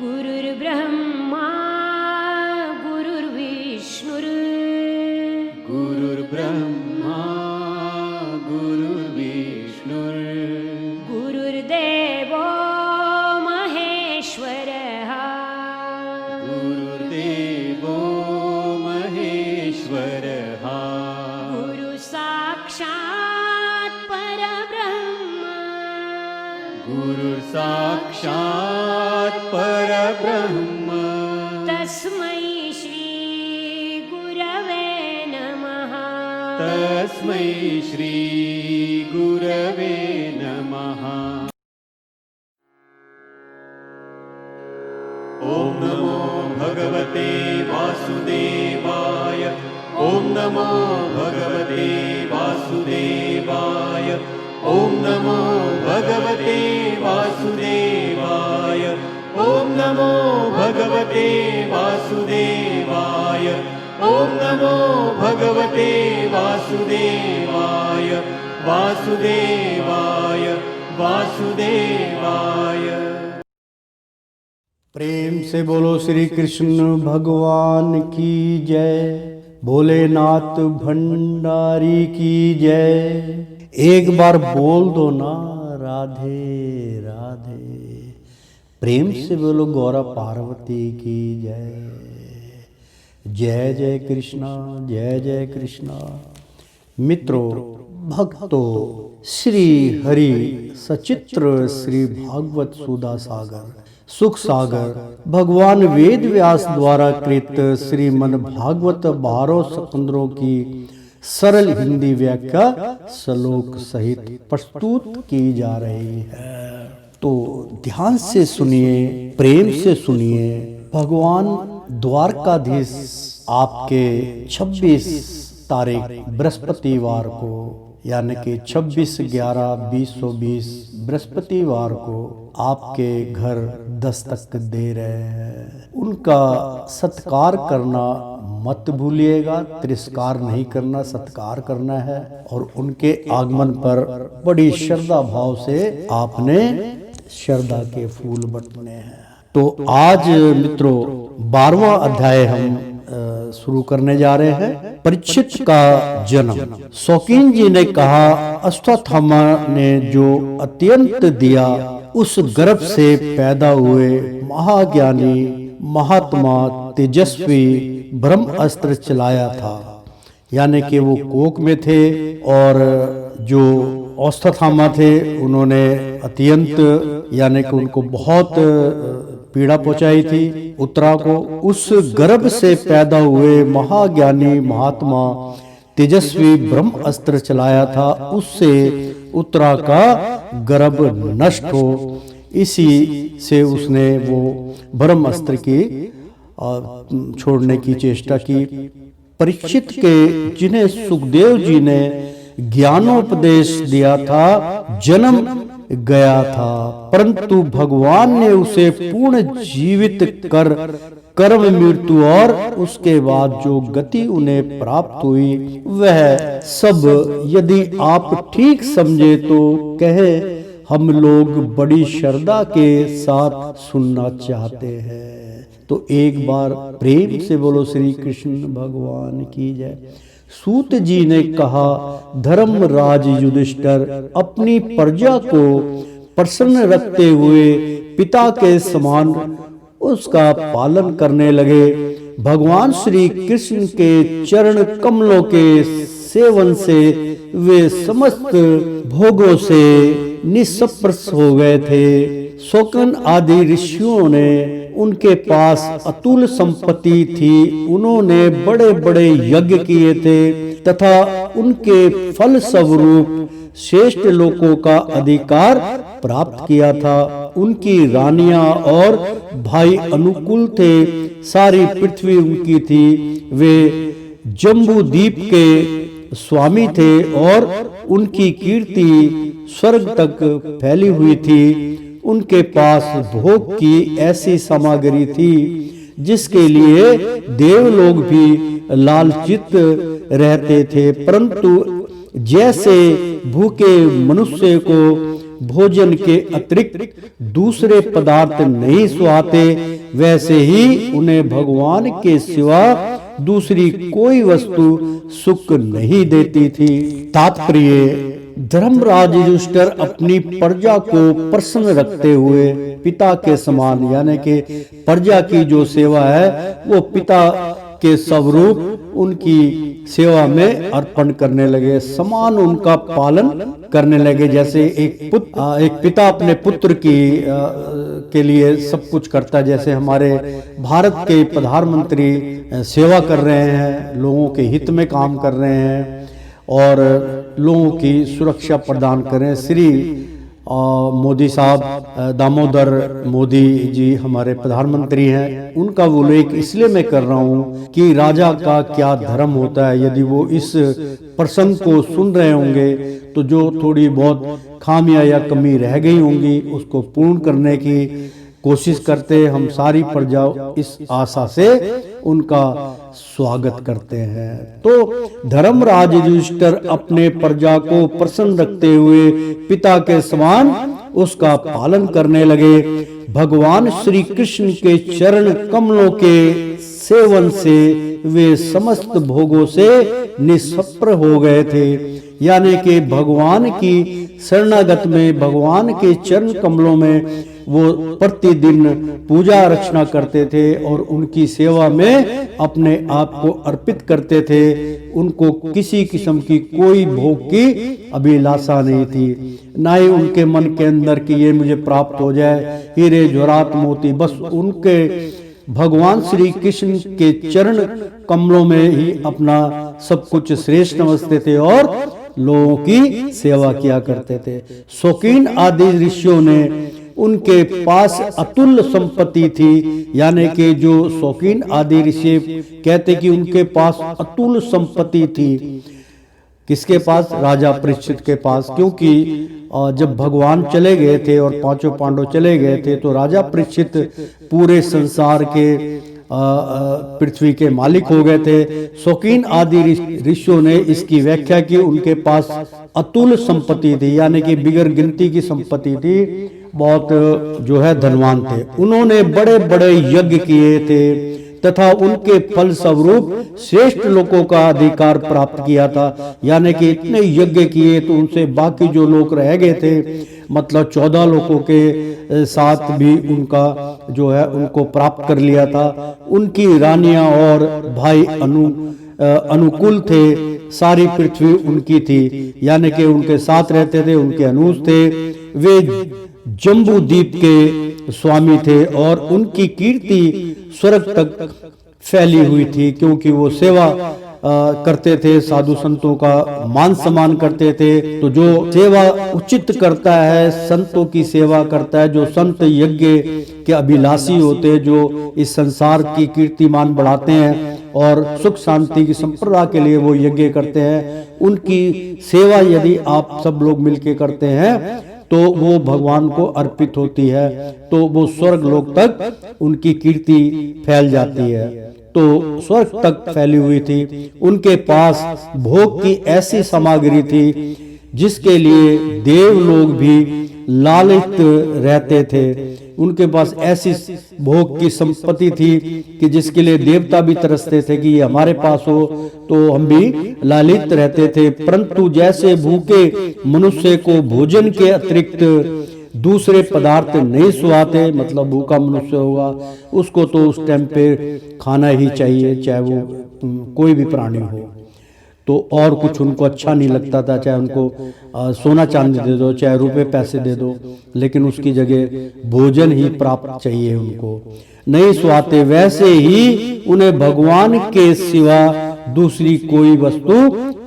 गुरुर्ब्रह्मा गुरुर्विष्णुर् गुरुर्ब्रह्मा गुरुर्विष्णुर् गुरुर्देवो महेश्वरः गुरुर्देवो महेश्वरः गुरुसाक्षात् परब्रह्म गुरुर्साक्षात् परब्रह्म तस्मै श्री गुरवे नमः तस्मै श्री गुरवे नमः। ॐ नमो भगवते वासुदेवाय ॐ नमो भगवते वासुदेवाय ॐ नमो भगवते वासुदेवाय ॐ नमो भगवते वासुदेवाय ॐ नमो भगवते वासुदेवाय वासुदेवाय वासुदेवाय। प्रेम से बोलो श्री कृष्ण भगवान की जय, भोलेनाथ भंडारी की जय। एक बार बोल दो ना राधे राधे। प्रेम से बोलो गौरा पार्वती की जय। जय जय कृष्णा जय जय कृष्णा। मित्रों भक्तों, श्री हरि सचित्र श्री भागवत सुधा सागर सुख सागर भगवान वेद व्यास द्वारा कृत श्रीमद् भागवत 12 स्कंदों की सरल हिंदी व्याख्या श्लोक सहित प्रस्तुत की जा रही है। तो ध्यान से सुनिए, प्रेम से सुनिए। भगवान द्वारकाधीश आपके 26 तारीख बृहस्पतिवार को यानी कि 26/11/2020 बृहस्पतिवार को आपके घर दस्तक दे रहे हैं। उनका सत्कार करना मत भूलिएगा। तिरस्कार नहीं करना, सत्कार करना है। और उनके आगमन पर बड़ी श्रद्धा भाव से आपने श्रद्धा के फूल बटने हैं। तो आज मित्रों 12वां अध्याय हम शुरू करने जा रहे हैं। परीक्षित का जन्म। शौकीन जी ने कहा, अश्वत्थामा ने जो अत्यंत दिया उस गर्भ से पैदा हुए महाज्ञानी महात्मा तेजस्वी ब्रह्म अस्त्र चलाया था। यानी कि वो कोक में थे और जो अश्वत्थामा थे उन्होंने अत्यंत यानी कि उनको बहुत पीड़ा पहुंचाई थी उत्तरा को। उस गर्भ से पैदा हुए महाज्ञानी महात्मा तेजस्वी ब्रह्म अस्त्र चलाया था, उससे उत्तरा का गर्भ नष्ट हो। इसी से उसने वो ब्रह्म अस्त्र की छोड़ने की चेष्टा की। परीक्षित के जिन्हें सुखदेव जी ने ज्ञानोपदेश दिया था, जन्म गया था, परंतु भगवान ने उसे पूर्ण जीवित कर कर्म मृत्यु और उसके बाद जो गति उन्हें प्राप्त हुई वह सब यदि आप ठीक समझे तो कहे हम लोग बड़ी श्रद्धा के साथ सुनना चाहते हैं। तो एक बार प्रेम से बोलो श्री कृष्ण भगवान की जय। सूत जी ने कहा, धर्मराज युधिष्ठिर अपनी प्रजा को प्रसन्न रखते हुए पिता के समान उसका पालन करने लगे। भगवान श्री कृष्ण के चरण कमलों के सेवन से वे समस्त भोगों से निष्प्रस हो गए थे। शौकिन आदि ऋषियों ने उनके पास अतुल संपत्ति थी। उन्होंने बड़े बड़े यज्ञ किए थे तथा उनके फल स्वरूप श्रेष्ठ लोकों का अधिकार प्राप्त किया था। उनकी रानियां और भाई अनुकूल थे। सारी पृथ्वी उनकी थी। वे जम्बू द्वीप के स्वामी थे और उनकी कीर्ति स्वर्ग तक फैली हुई थी। उनके पास भोग की ऐसी सामग्री थी जिसके लिए देवलोग भी लालचित रहते थे, परंतु जैसे भूखे मनुष्य को भोजन के अतिरिक्त दूसरे पदार्थ नहीं सुहाते, वैसे ही उन्हें भगवान के सिवा दूसरी कोई वस्तु सुख नहीं देती थी। तात्पर्य, धर्मराज युधिष्ठिर अपनी प्रजा को प्रसन्न रखते हुए पिता के समान, यानी कि प्रजा की जो सेवा है वो पिता के स्वरूप उनकी सेवा में अर्पण करने लगे, समान उनका पालन करने लगे। जैसे एक पिता अपने पुत्र की के लिए सब कुछ करता है, जैसे हमारे भारत के प्रधानमंत्री सेवा कर रहे हैं, लोगों के हित में काम कर रहे हैं और लोगों की सुरक्षा प्रदान कर रहे हैं। श्री मोदी साहब, दामोदर मोदी जी हमारे प्रधानमंत्री हैं, उनका उल्लेख इसलिए मैं कर रहा हूँ कि राजा का क्या धर्म होता है। यदि वो इस प्रसंग को सुन रहे होंगे तो जो थोड़ी बहुत खामियां या कमी रह गई होंगी उसको पूर्ण करने की कोशिश करते। हम सारी प्रजा इस आशा से उनका स्वागत करते हैं। तो धर्मराज युधिष्ठिर अपने प्रजा को प्रसन्न रखते हुए पिता के समान उसका पालन करने लगे। भगवान श्री कृष्ण के चरण कमलों के सेवन से वे समस्त भोगों से निष्प्रभ हो गए थे, यानी कि भगवान की शरणागत में, भगवान के चरण कमलों में वो प्रतिदिन पूजा अर्चना करते थे और उनकी सेवा में अपने आप को अर्पित करते थे। उनको किसी किस्म की कोई भोग की अभिलाषा नहीं थी, ना ही उनके मन के अंदर कि ये मुझे प्राप्त हो जाए हीरे जवाहरात मोती। बस उनके भगवान श्री कृष्ण के चरण कमलों में ही अपना सब कुछ श्रेष्ठ समझते थे और लोगों की सेवा किया करते थे। शौकीन आदि ऋषियों ने उनके पास अतुल्य संपत्ति थी, यानी कि जो शौकीन आदि ऋषि कहते कि उनके पास अतुल्य संपत्ति थी। किसके पास? राजा परीक्षित के पास। क्योंकि जब भगवान चले गए थे और पांचों पांडव चले गए थे तो राजा परीक्षित पूरे संसार के पृथ्वी के मालिक हो गए थे। शौकीन आदि ऋषियों ने इसकी व्याख्या की उनके पास अतुल्य संपत्ति थी, यानी कि बिगर गिनती की संपत्ति थी, बहुत जो है धनवान थे। उन्होंने बड़े बड़े यज्ञ किए थे तथा उनके फल स्वरूप श्रेष्ठ लोगों का अधिकार प्राप्त किया था, यानी कि इतने यज्ञ किए तो उनसे बाकी जो लोग रह गए थे, मतलब 14 लोगों के साथ भी उनका जो है उनको प्राप्त कर लिया था। उनकी रानियां और भाई अनुकूल थे, सारी पृथ्वी उनकी थी, यानी कि उनके साथ रहते थे, उनके अनुज थे। वे जम्बू द्वीप के स्वामी थे और उनकी कीर्ति स्वर्ग तक फैली हुई थी, क्योंकि वो सेवा करते थे, साधु संतों का मान सम्मान करते थे। तो जो सेवा उचित करता है, संतों की सेवा करता है, जो संत यज्ञ के अभिलाषी होते हैं, जो इस संसार की कीर्तिमान बढ़ाते हैं और सुख शांति की संप्रदा के लिए वो यज्ञ करते हैं, उनकी सेवा यदि आप सब लोग मिलके करते हैं तो वो भगवान को अर्पित होती है, तो वो स्वर्ग लोक तक उनकी कीर्ति फैल जाती है। तो स्वर्ग तक फैली हुई थी। उनके पास भोग की ऐसी सामग्री थी जिसके लिए देव लोग भी लालित रहते थे। उनके पास ऐसी भोग की संपत्ति थी कि जिसके लिए देवता भी तरसते थे कि ये हमारे पास हो, तो हम भी लालित रहते थे। परंतु जैसे भूखे मनुष्य को भोजन के अतिरिक्त दूसरे पदार्थ नहीं सुहाते, मतलब भूखा मनुष्य होगा उसको तो उस टाइम पे खाना ही चाहिए, चाहे वो कोई भी प्राणी हो। तो और कुछ उनको अच्छा नहीं लगता था, चाहे उनको सोना चांदी दे दो, चाहे रुपए पैसे दे दो, लेकिन उसकी जगह भोजन ही प्राप्त चाहिए उनको, नहीं सुहाते। वैसे ही उन्हें भगवान के सिवा दूसरी कोई वस्तु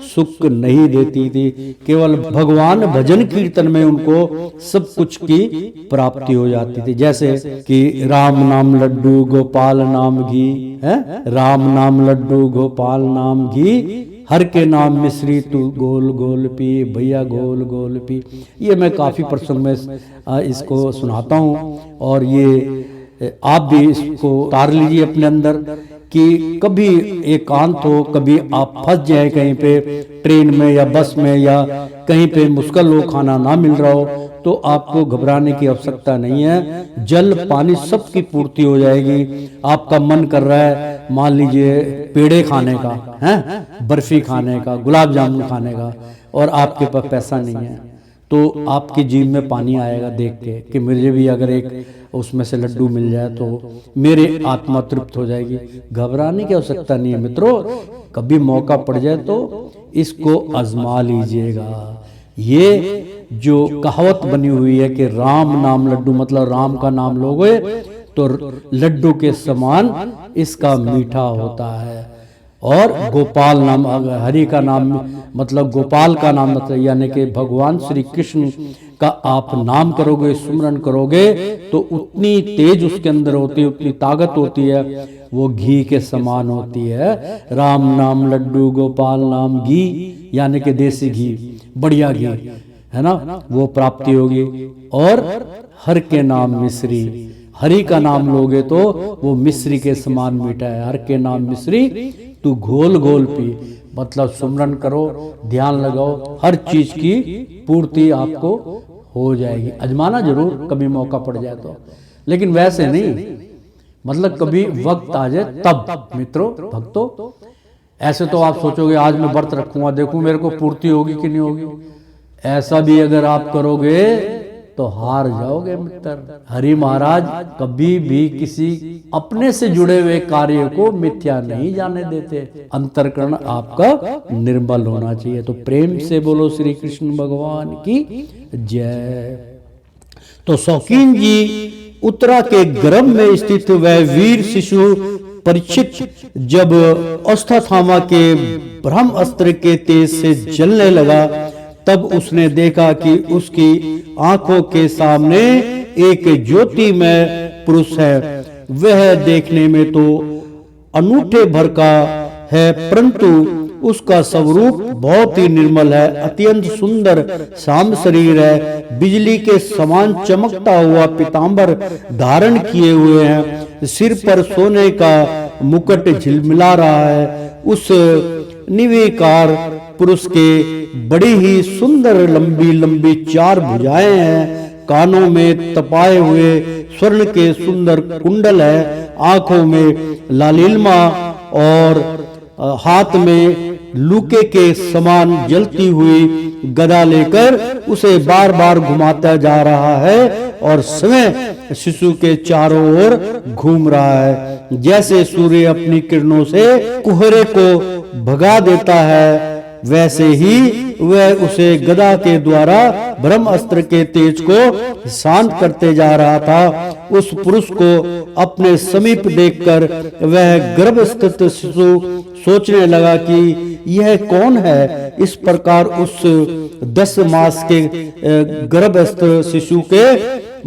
सुख नहीं देती थी। केवल भगवान भजन कीर्तन में उनको सब कुछ की प्राप्ति हो जाती थी। जैसे कि राम नाम लड्डू गोपाल नाम घी है, राम नाम लड्डू गोपाल नाम घी, हर के नाम मिश्री तू गोल गोल पी, भैया गोल गोल पी। ये मैं काफी प्रसंग में इसको सुनाता हूँ और ये आप भी इसको उतार लीजिए अपने अंदर कि कभी एकांत हो, कभी आप फंस जाए कहीं पे ट्रेन में या बस में या कहीं पे मुश्किल हो, खाना ना मिल रहा हो, तो आपको घबराने की आवश्यकता नहीं है। जल पानी सबकी पूर्ति हो जाएगी। आपका मन कर रहा है मान लीजिए पेड़े खाने का है, बर्फी खाने का, गुलाब जामुन खाने का, और आपके पास पैसा नहीं है, तो आपकी जीभ में पानी आएगा देख के कि मुझे भी अगर एक उसमें से लड्डू मिल जाए तो मेरी आत्मा तृप्त हो जाएगी। घबराने की आवश्यकता नहीं है मित्रों। कभी मौका पड़ जाए तो इसको आजमा लीजिएगा। ये जो कहावत बनी हुई है कि राम नाम लड्डू, मतलब राम का नाम लोगे तो लड्डू के समान इसका मीठा होता है। और गोपाल नाम, हरि का नाम मतलब गोपाल का नाम मतलब यानी कि भगवान श्री कृष्ण का आप नाम करोगे, सुमरन करोगे तो उतनी तेज उसके अंदर होती है, उतनी ताकत होती है, वो घी के समान होती है। राम नाम लड्डू गोपाल नाम घी, यानी कि देसी घी, बढ़िया घी है ना, वो प्राप्ति होगी। और हर के नाम मिश्री, हरि का नाम लोगे तो वो मिश्री के समान मीठा है। हर के नाम मिश्री तू घोल घोल पी, मतलब सुमरन करो, ध्यान लगाओ, हर चीज की पूर्ति आपको हो जाएगी। अजमाना जरूर कभी मौका पड़ जाए तो, लेकिन वैसे नहीं, मतलब कभी वक्त आ जाए तब मित्रों भक्तों। ऐसे तो आप सोचोगे आज मैं व्रत रखूंगा, देखूं मेरे को पूर्ति होगी कि नहीं होगी। ऐसा भी अगर आप करोगे तो हार जाओगे मित्र। हरि महाराज कभी भी किसी अपने से जुड़े हुए कार्य को मिथ्या नहीं जाने देते। अंतःकरण आपका निर्मल होना चाहिए। तो प्रेम से बोलो श्री कृष्ण भगवान की जय। तो शौकीन जी उत्तरा के गर्भ में स्थित वह वीर शिशु परीक्षित जब अश्वत्थामा के ब्रह्म अस्त्र के तेज से जलने लगा, तब उसने देखा कि उसकी आंखों के सामने एक ज्योतिमय पुरुष है। वह देखने में तो अनूठे भर का है, परंतु उसका स्वरूप बहुत ही निर्मल है। अत्यंत सुंदर श्याम शरीर है, बिजली के समान चमकता हुआ पीतांबर धारण किए हुए हैं, सिर पर सोने का मुकुट झिलमिला रहा है। उस निर्विकार पुरुष के बड़ी ही सुंदर लंबी लंबी 4 भुजाएं हैं, कानों में तपाए हुए स्वर्ण के सुंदर कुंडल है, आंखों में लालिमा और हाथ में लूके के समान जलती हुई गदा लेकर उसे बार बार घुमाता जा रहा है और समय शिशु के चारों ओर घूम रहा है। जैसे सूर्य अपनी किरणों से कुहरे को भगा देता है, वैसे ही वह उसे गदा के द्वारा ब्रह्म अस्त्र के तेज को शांत करते जा रहा था। उस पुरुष को अपने समीप देखकर वह गर्भस्थित शिशु सोचने लगा कि यह कौन है। इस प्रकार उस 10 मास के गर्भस्थ शिशु के,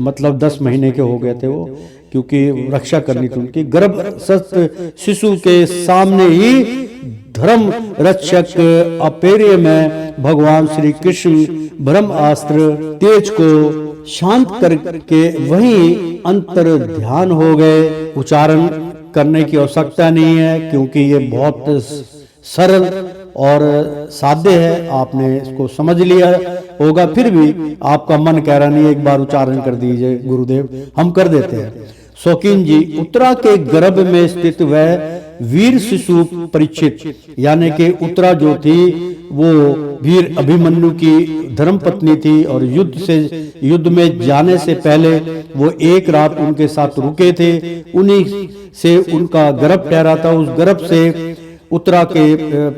मतलब 10 महीने के हो गए थे वो, क्योंकि रक्षा करनी थी उनकी, गर्भस्थ शिशु के सामने ही धर्म रक्षक अपेर्य में भगवान श्री कृष्ण ब्रह्म अस्त्र तेज को शांत करके वहीं अंतर ध्यान हो गए। उच्चारण करने की आवश्यकता नहीं है क्योंकि ये बहुत सरल और साध्य है, आपने इसको समझ लिया होगा। फिर भी आपका मन कह रहा नहीं, एक बार उच्चारण कर दीजिए गुरुदेव, हम कर देते हैं। शौकीन जी उत्तरा के गर्भ में स्थित वह वीर शिशु परीक्षित, यानी कि उत्तरा जो थी वो वीर अभिमन्यु की धर्म पत्नी थी और युद्ध में जाने से पहले वो एक रात उनके साथ रुके थे। उन्हीं से उनका गर्भ ठहरा था। उस गर्भ से उत्तरा के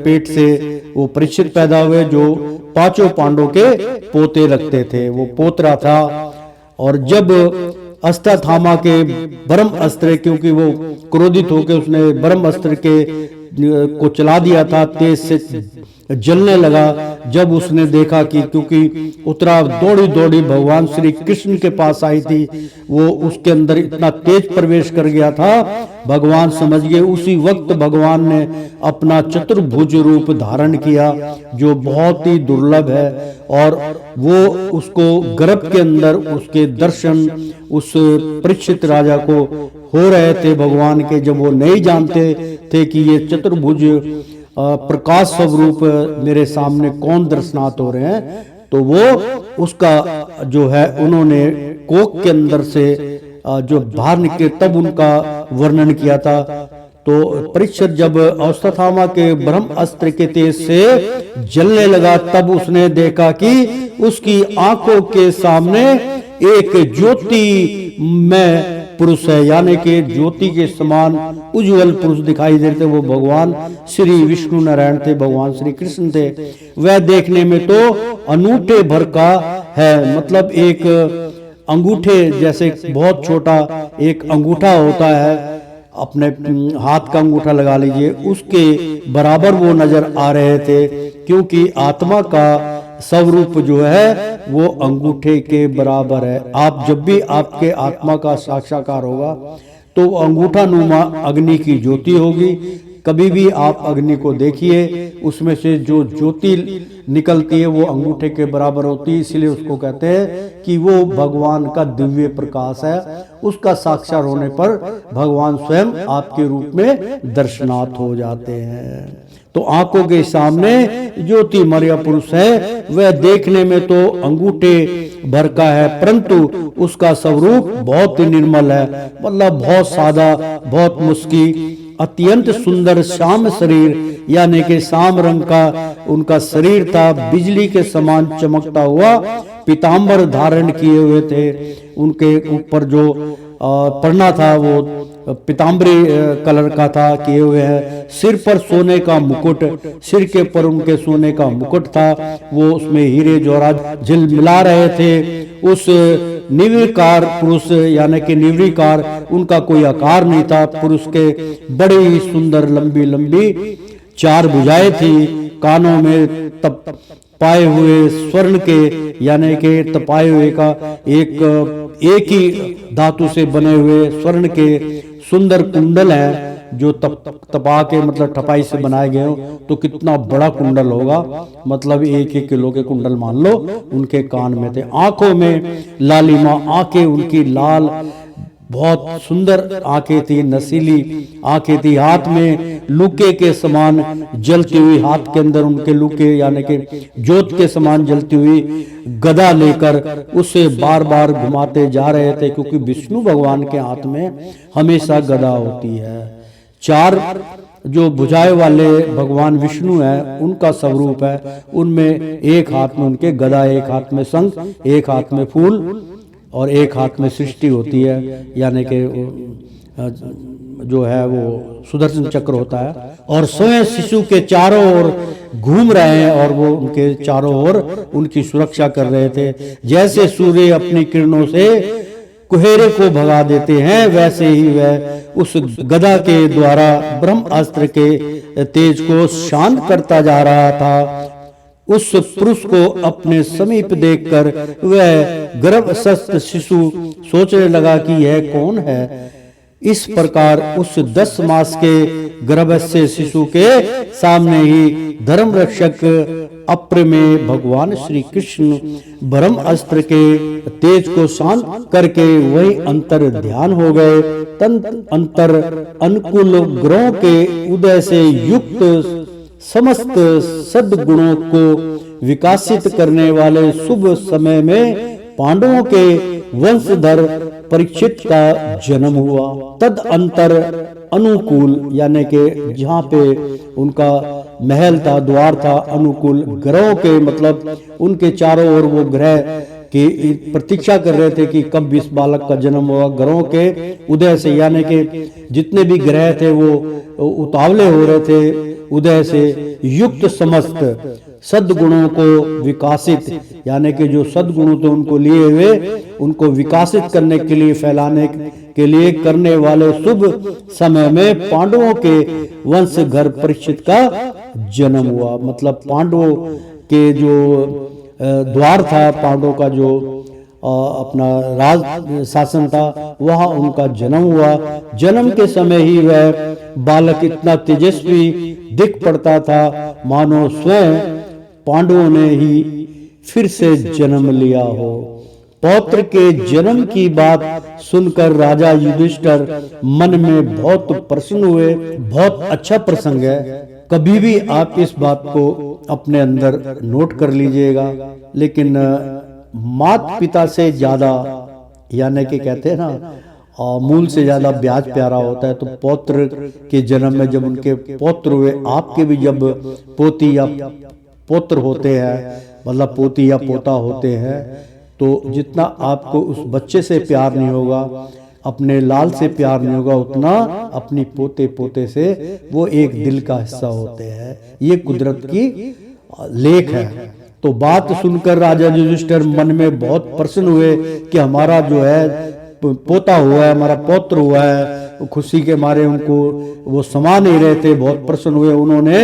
पेट से वो परीक्षित पैदा हुए जो 5 पांडवों के पोते लगते थे, वो पोतरा था। और जब अश्वत्थामा के ब्रह्म अस्त्र, क्योंकि वो क्रोधित होकर उसने ब्रह्म अस्त्र को चला दिया था, तेज से जलने लगा। जब उसने देखा कि, क्योंकि उत्तरा दौड़ी दौड़ी भगवान श्री कृष्ण के पास आई थी, वो उसके अंदर इतना तेज प्रवेश कर गया था, भगवान समझ गए। उसी वक्त भगवान ने अपना चतुर्भुज रूप धारण किया जो बहुत ही दुर्लभ है, और वो उसको गर्भ के अंदर उसके दर्शन उस परीक्षित राजा को हो रहे थे भगवान के, जब वो नहीं जानते थे कि ये चतुर्भुज प्रकाश स्वरूप मेरे सामने कौन दर्शनाथ हो रहे हैं। तो वो उसका जो है उन्होंने कोक के अंदर से जो बाहर निकले तब उनका वर्णन किया था। तो परीक्षित जब अश्वत्थामा के ब्रह्म अस्त्र के तेज से जलने लगा तब उसने देखा कि उसकी आंखों के सामने एक ज्योति में पुरुष है, यानी कि ज्योति के समान उज्जवल पुरुष दिखाई देते। वो भगवान श्री विष्णु नारायण थे, भगवान श्री कृष्ण थे। वह देखने में तो अनूठे भर का है, मतलब एक अंगूठे जैसे बहुत छोटा एक अंगूठा होता है, अपने हाथ का अंगूठा लगा लीजिए, उसके बराबर वो नजर आ रहे थे, क्योंकि आत्मा का स्वरूप जो है वो अंगूठे के बराबर है। आप जब भी आपके आत्मा का साक्षात्कार होगा तो अंगूठा नुमा अग्नि की ज्योति होगी। कभी भी आप अग्नि को देखिए, उसमें से जो ज्योति निकलती है वो अंगूठे के बराबर होती है, इसलिए उसको कहते हैं कि वो भगवान का दिव्य प्रकाश है। उसका साक्षात होने पर भगवान स्वयं आपके रूप में दर्शनार्थ हो जाते हैं। तो आंखों के सामने ज्योतिमय पुरुष है, वह देखने में तो अंगूठे भर का है, परंतु उसका स्वरूप बहुत ही निर्मल है, मतलब बहुत सादा, बहुत मुस्की, अत्यंत सुंदर श्याम शरीर, यानी कि श्याम रंग का उनका शरीर था। बिजली के समान चमकता हुआ पीतांबर धारण किए हुए थे। उनके ऊपर जो पढ़ना था वो पीतांबरी कलर का था, किए हुए हैं। सिर पर सोने का मुकुट, सिर के पर उनके सोने का मुकुट था, वो उसमें हीरे जवाहरात झिलमिला रहे थे। उस निर्विकार पुरुष, यानी कि निर्विकार, उनका कोई आकार नहीं था। पुरुष के बड़ी ही सुंदर लंबी लंबी 4 भुजाएं थी। कानों में पाए हुए स्वर्ण के, यानी कि तपाए हुए का एक ही धातु से बने हुए स्वर्ण के सुंदर कुंडल हैं, जो तपा के मतलब ठपाई से बनाए गए हो। तो कितना बड़ा कुंडल होगा, मतलब 1-1 किलो के कुंडल मान लो उनके कान में थे। आंखों में लालिमा, आंखें उनकी लाल, बहुत सुंदर आंखें थी, नसीली आंखें थी। हाथ में लुके के समान जलती हुई, हाथ के अंदर उनके लुके यानी कि ज्योत के समान जलती हुई गदा लेकर उसे बार बार घुमाते जा रहे थे, क्योंकि विष्णु भगवान के हाथ में हमेशा गदा होती है। 4 जो भुजाएं वाले भगवान विष्णु हैं, उनका स्वरूप है। उनमें एक हाथ में उनके गदा, एक हाथ में शंख, एक हाथ में फूल और एक हाथ में सृष्टि होती है, यानी कि जो है वो सुदर्शन चक्र होता है। और स्वयं शिशु के चारों ओर घूम रहे हैं और वो उनके चारों ओर उनकी सुरक्षा कर रहे थे। जैसे सूर्य अपनी किरणों से कुहेरे को भगा देते हैं, वैसे ही वह उस गदा के द्वारा ब्रह्म अस्त्र के तेज को शांत करता जा रहा था। उस पुरुष को अपने समीप देखकर वह गर्भस्थ शिशु सोचने लगा कि यह कौन है। इस प्रकार उस 10 मास के गर्भस्थ शिशु के सामने ही धर्म रक्षक अप्र में भगवान श्री कृष्ण ब्रह्म अस्त्र के तेज को शांत करके वही अंतर ध्यान हो गए। अंतर अनुकूल ग्रहों के उदय से युक्त समस्त सद्गुणों को विकासित करने वाले शुभ समय में पांडवों के वंशधर परीक्षित का जन्म हुआ। तद अंतर अनुकूल, यानी कि जहाँ पे उनका महल था, द्वार था, अनुकूल ग्रहों के मतलब उनके चारों ओर वो ग्रह की प्रतीक्षा कर रहे थे कि कब इस बालक का जन्म होगा। ग्रहों के उदय से, यानी कि जितने भी ग्रह थे वो उतावले हो रहे थे उदय से युक्त समस्त सद्गुणों को विकासित, यानी कि जो सद्गुण थे उनको लिए हुए उनको विकासित करने के लिए, फैलाने के लिए करने वाले शुभ समय में पांडवों के वंश घर परीक्षित का जन्म हुआ। मतलब पांडवों के जो द्वार था, पांडवों का जो अपना राज शासन था, वहां उनका जन्म हुआ। जन्म के समय ही वह बालक इतना तेजस्वी दिख पड़ता था मानो स्वयं पांडवों ने ही फिर से जन्म लिया हो। पौत्र के जन्म की बात सुनकर राजा युधिष्ठिर मन में बहुत प्रसन्न हुए। बहुत अच्छा प्रसंग है, कभी भी आप इस बात को अपने अंदर नोट कर लीजिएगा। लेकिन माता पिता से ज्यादा, यानी कि कहते हैं ना मूल से ज्यादा ब्याज प्यारा होता है। तो पौत्र के जन्म में जब उनके पौत्र हुए, आपके भी जब पोती या पौत्र होते हैं, मतलब पोती या पोता होते हैं, तो जितना आपको उस बच्चे से प्यार नहीं होगा, अपने लाल से प्यार नहीं होगा, उतना अपनी पोते पोते से वो एक दिल का हिस्सा होते हैं। ये कुदरत की लेख है। तो बात सुनकर राजा युधिष्ठिर मन में बहुत प्रसन्न हुए कि हमारा जो है पोता हुआ है, हमारा पौत्र हुआ है। खुशी के मारे उनको वो समा नहीं रहे थे, बहुत प्रसन्न हुए। उन्होंने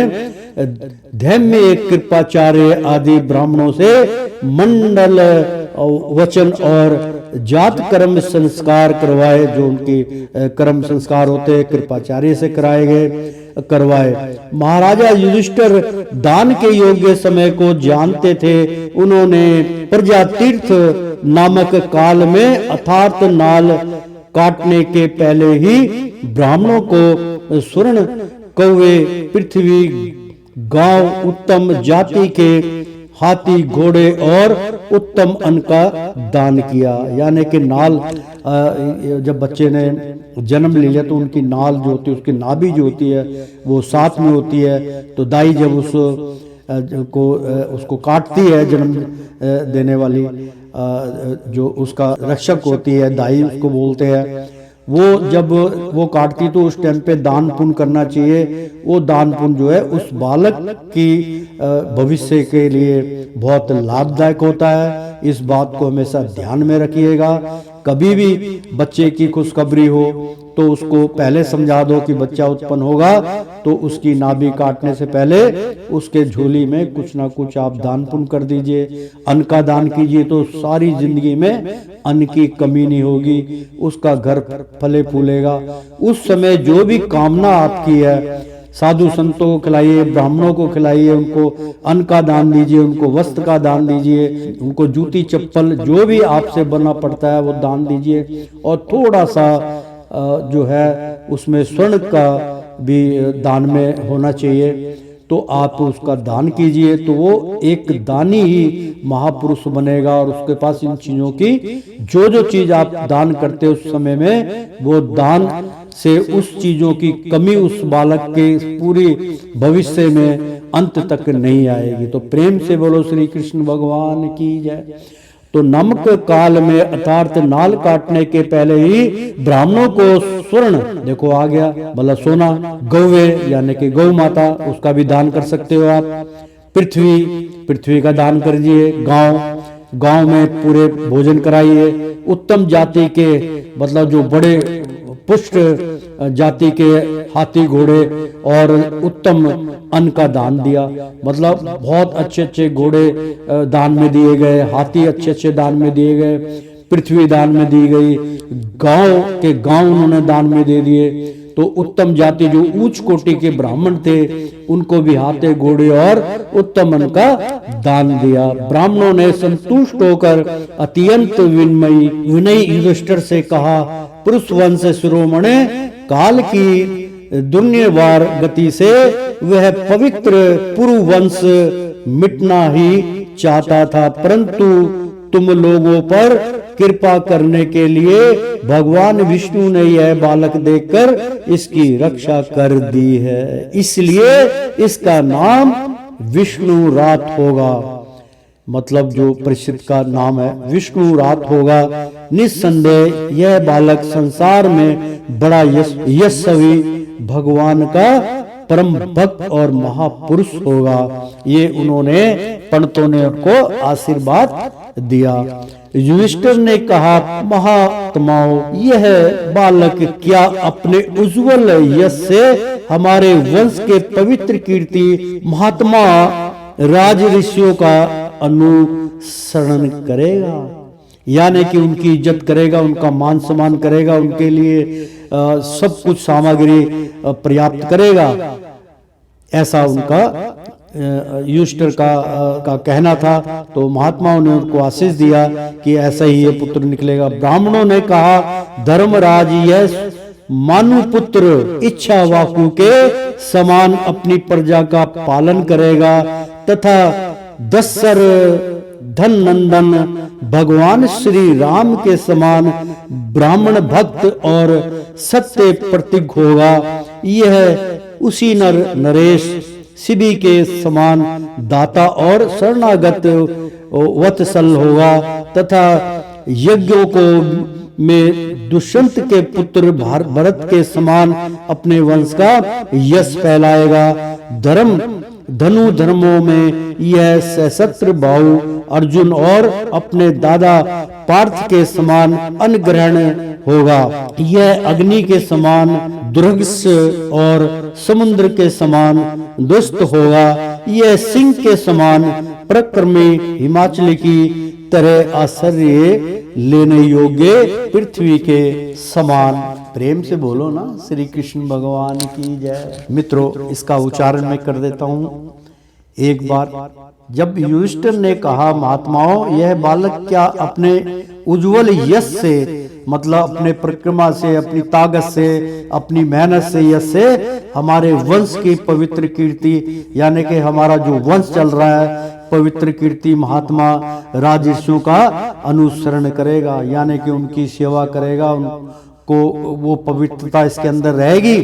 धैम्य, कृपाचार्य आदि ब्राह्मणों से मंडल वचन और जात कर्म संस्कार करवाए। जो उनकी कर्म संस्कार होते हैं कृपाचार्य से करवाए। महाराजा युधिष्ठिर दान के योग्य समय को जानते थे। उन्होंने प्रजा तीर्थ नामक काल में अर्थात नाल काटने के पहले ही ब्राह्मणों को स्वर्ण, कौवे, पृथ्वी, गांव, उत्तम जाति के हाथी, घोड़े और उत्तम अन्न का दान किया। यानी कि नाल, जब बच्चे ने जन्म ले लिया तो उनकी नाल जो होती है, उसकी नाभि जो होती है वो साथ में होती है। तो दाई जब उसको काटती है, जन्म देने वाली जो उसका रक्षक होती है, दाई उसको बोलते हैं, वो जब वो काटती तो उस टाइम पे दान पुण्य करना चाहिए। वो दान पुण्य जो है उस बालक की भविष्य के लिए बहुत लाभदायक होता है। इस बात को हमेशा ध्यान में रखिएगा। कभी भी बच्चे की खुशखबरी हो तो उसको पहले समझा दो कि बच्चा उत्पन्न होगा, तो उसकी नाभि काटने से पहले उसके झोली में कुछ ना कुछ आप दान पुण्य कर दीजिए। अन्न का दान कीजिए तो सारी जिंदगी में अन्न की कमी नहीं होगी, उसका घर फले फूलेगा। उस समय जो भी कामना आपकी है, साधु संतों को खिलाइए, ब्राह्मणों को खिलाइए, उनको अन्न का दान दीजिए, उनको वस्त्र का दान दीजिए, उनको जूती चप्पल जो भी आपसे बना पड़ता है वो दान दीजिए। और थोड़ा सा जो है उसमें स्वर्ण का भी दान में होना चाहिए, तो आप उसका दान कीजिए। तो वो एक दानी ही महापुरुष बनेगा। और उसके पास इन चीजों की जो चीज आप दान करते हो उस समय में, वो दान से उस चीजों की कमी उस बालक के पूरी भविष्य में अंत तक नहीं आएगी। तो प्रेम से बोलो श्री कृष्ण भगवान की जय। तो नमक काल में अर्थात नाल काटने के पहले ही ब्राह्मणों को स्वर्ण, देखो आ गया मतलब सोना, गौवे यानी कि गौ माता, उसका भी दान कर सकते हो आप। पृथ्वी का दान कर दीजिए। गांव में पूरे भोजन कराइए। उत्तम जाति के मतलब जो बड़े पुष्ट जाति के हाथी, घोड़े और उत्तम अन्न का दान दिया। मतलब बहुत अच्छे अच्छे घोड़े दान में दिए गए, हाथी अच्छे अच्छे दान में दिए गए, पृथ्वी दान में दी गई, गांव उन्होंने दान में दे दिए। तो उत्तम जाति जो उच्च कोटि के ब्राह्मण थे उनको भी हाथी, घोड़े और उत्तम अन्न का दान दिया। ब्राह्मणों ने संतुष्ट होकर अत्यंत विनयी युधिष्ठिर से कहा, पुरुष वंश शिरोमणि काल की दुर्निवार गति से वह पवित्र पुरु वंश मिटना ही चाहता था, परंतु तुम लोगों पर कृपा करने के लिए भगवान विष्णु ने यह बालक देकर इसकी रक्षा कर दी है, इसलिए इसका नाम विष्णु रात होगा। मतलब जो परिषद का नाम है विष्णु रात होगा। निस्संदेह यह बालक संसार में बड़ा यशस्वी भगवान का परम भक्त और महापुरुष होगा। ये उन्होंने पंडितों ने उनको आशीर्वाद दिया। युधिष्ठिर ने कहा, महात्माओं, यह बालक क्या अपने उज्जवल यश से हमारे वंश के पवित्र कीर्ति महात्मा राज ऋषियों का अनुसरण करेगा, यानी कि उनकी इज्जत करेगा, उनका मान सम्मान करेगा, उनके लिए सब कुछ सामग्री पर्याप्त करेगा। ऐसा उनका युधिष्ठिर का कहना था। तो महात्माओं ने उनको आशीष दिया कि ऐसा ही ये पुत्र निकलेगा। ब्राह्मणों ने कहा, धर्मराज, यह मानु पुत्र इच्छावाकु के समान अपनी प्रजा का पालन करेगा तथा दशर धन नंदन भगवान श्री राम के समान ब्राह्मण भक्त और सत्य प्रतीक होगा। यह उसी नरेश शिवी के समान दाता और शरणागत वत्सल होगा तथा यज्ञों को में दुष्यंत के पुत्र भरत के समान अपने वंश का यश फैलाएगा। धनु धर्मों में यह सशस्त्र बाहु अर्जुन और अपने दादा पार्थ के समान अनग्रहण होगा। यह अग्नि के समान दुर्गस और समुद्र के समान दुष्ट होगा। यह सिंह के समान प्रक्रमी हिमाचल की तरह आश्चर्य लेने योग्य पृथ्वी के समान। प्रेम से बोलो ना श्री कृष्ण भगवान की जय। मित्रों, इसका उच्चारण मैं कर देता हूँ। एक बार जब युधिष्ठिर ने कहा, महात्माओं, यह बालक क्या अपने उज्जवल यश से, मतलब अपने परिक्रमा से, अपनी ताकत से, अपनी मेहनत से, यश से हमारे वंश की पवित्र कीर्ति, यानी कि हमारा जो वंश चल रहा है पवित्र कीर्ति, महात्मा राजर्षियों का अनुसरण करेगा, यानी कि उनकी सेवा करेगा, उनको वो पवित्रता इसके अंदर रहेगी।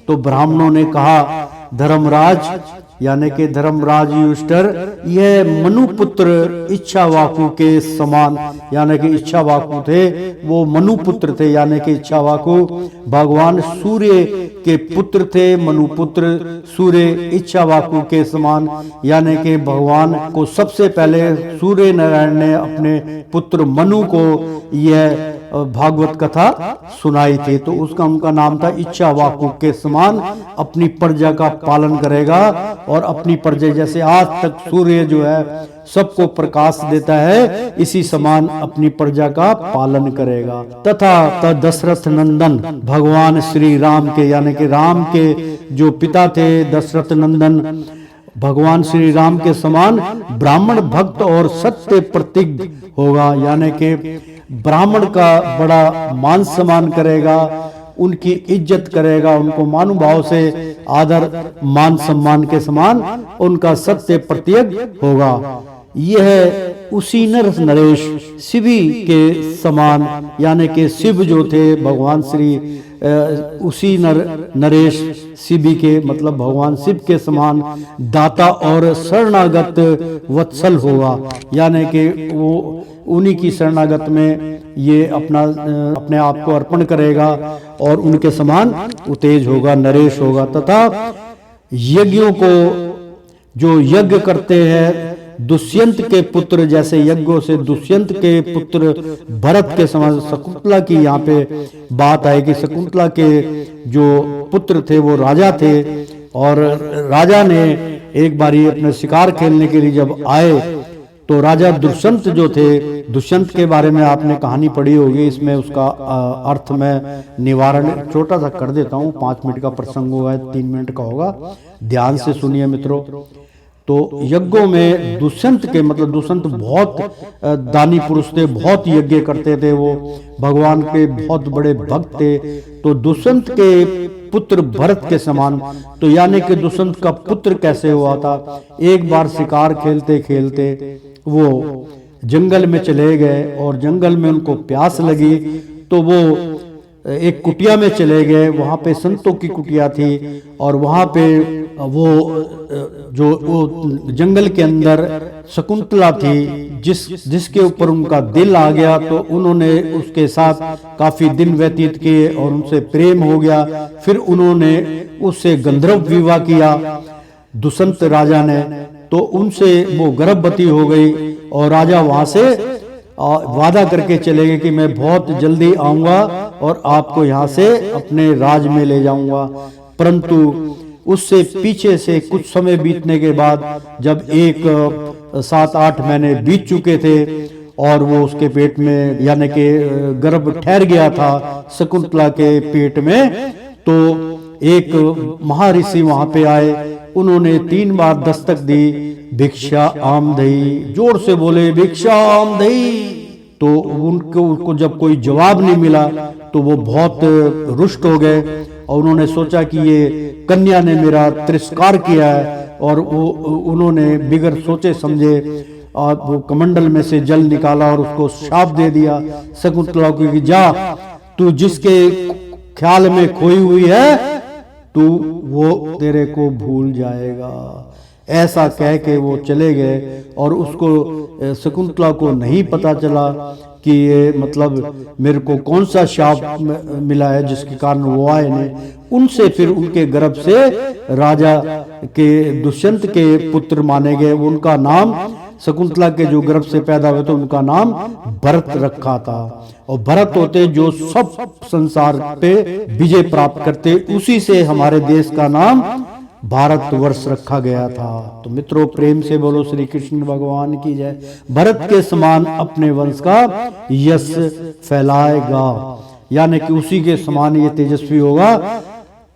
तो ब्राह्मणों ने कहा, धर्मराज यानी कि धर्मराज युधिष्ठिर, यह मनुपुत्र इच्छावाकु के समान, यानी कि इच्छावाकु थे, वो मनुपुत्र थे, यानी कि इच्छावाकु भगवान सूर्य के पुत्र थे। मनुपुत्र सूर्य इच्छावाकु के समान, यानी कि भगवान को सबसे पहले सूर्य नारायण ने अपने पुत्र मनु को यह भागवत कथा सुनाई थी। तो उसका उनका नाम था इच्छावाकु के समान अपनी प्रजा का पालन करेगा और अपनी प्रजा, जैसे आज तक सूर्य जो है सबको प्रकाश देता है, इसी समान अपनी प्रजा का पालन करेगा। तथा दशरथ नंदन भगवान श्री राम के, यानी कि राम के जो पिता थे दशरथ नंदन, भगवान श्री राम के समान ब्राह्मण भक्त और सत्य प्रतीक होगा, यानी कि ब्राह्मण का बड़ा मान सम्मान करेगा, उनकी इज्जत करेगा, उनको मानुभाव से आदर मान सम्मान के समान उनका सत्य प्रतीक होगा। यह उसी नरेश शिवी के समान, यानी कि शिव जो थे भगवान श्री उसी नरेश शिवी के, मतलब भगवान शिव के समान दाता और शरणागत वत्सल होगा, यानी कि वो उन्हीं की शरणागत में ये अपने आप को अर्पण करेगा और उनके समान उतेज होगा, नरेश होगा। तथा यज्ञों को जो यज्ञ करते हैं दुष्यंत के पुत्र, जैसे यज्ञों से दुष्यंत के पुत्र भरत के समान, शकुंतला की यहाँ पे बात आएगी। शकुंतला के जो पुत्र थे वो राजा थे, और राजा ने एक बारी अपने शिकार खेलने के लिए जब आए तो राजा दुष्यंत जो थे, दुष्यंत के बारे में आपने कहानी पढ़ी होगी, इसमें उसका अर्थ में निवारण छोटा सा कर देता हूँ। 5 मिनट का प्रसंग होगा, 3 मिनट का होगा, ध्यान से सुनिए मित्रों। तो यज्ञों में दुष्यंत के, मतलब दुष्यंत बहुत दानी पुरुष थे, बहुत यज्ञ करते थे, वो भगवान के बहुत बड़े भक्त थे। तो दुष्यंत के पुत्र भरत के समान, तो यानी कि दुष्यंत का पुत्र कैसे हुआ था, एक बार शिकार खेलते खेलते वो जंगल में चले गए और जंगल में उनको प्यास लगी, तो वो एक कुटिया में चले गए। वहां पे संतों की कुटिया थी और वहां पे वो जंगल के अंदर शकुंतला थी, जिसके ऊपर उनका दिल आ गया, तो उन्होंने उसके साथ काफी दिन व्यतीत किए और उनसे प्रेम हो गया। फिर उन्होंने उससे गंधर्व विवाह किया दुष्यंत राजा ने, तो उनसे वो गर्भवती हो गई और राजा वहां से वादा करके चले गए कि मैं बहुत जल्दी आऊंगा और आपको यहाँ से अपने राज में ले जाऊंगा। परंतु उससे पीछे से कुछ समय बीतने के बाद, जब 7-8 महीने बीत चुके थे और वो उसके पेट में, यानी कि गर्भ ठहर गया था शकुंतला के पेट में, तो एक महर्षि वहां पे आए। उन्होंने 3 बार दस्तक दी, भिक्षा आम दही, जोर से बोले भिक्षा आम दही। तो उनको जब कोई जवाब नहीं मिला तो वो बहुत रुष्ट हो गए और उन्होंने सोचा कि ये कन्या ने मेरा तिरस्कार किया है, और वो उन्होंने बिगर सोचे समझे और वो कमंडल में से जल निकाला और उसको शाप दे दिया शकुंतला को कि जा, तू जिसके ख्याल में खोई हुई है तू वो तेरे को भूल जाएगा। ऐसा कह के वो चले गए और उसको शकुंतला को नहीं पता चला कि ये मतलब मेरे को कौन सा शाप मिला है जिसके कारण वो आए ने। उनसे फिर उनके गर्भ से राजा के दुष्यंत के पुत्र माने गए। उनका नाम शकुंतला के जो गर्भ से पैदा हुए तो उनका नाम भरत रखा था। और भरत होते जो सब संसार पे विजय प्राप्त करते, उसी से हमारे देश का नाम भारतवर्ष रखा गया था। तो मित्रों, प्रेम से बोलो श्री कृष्ण भगवान की जय। भरत के समान अपने वंश का यश फैलाएगा, यानी कि उसी के समान ये तेजस्वी होगा।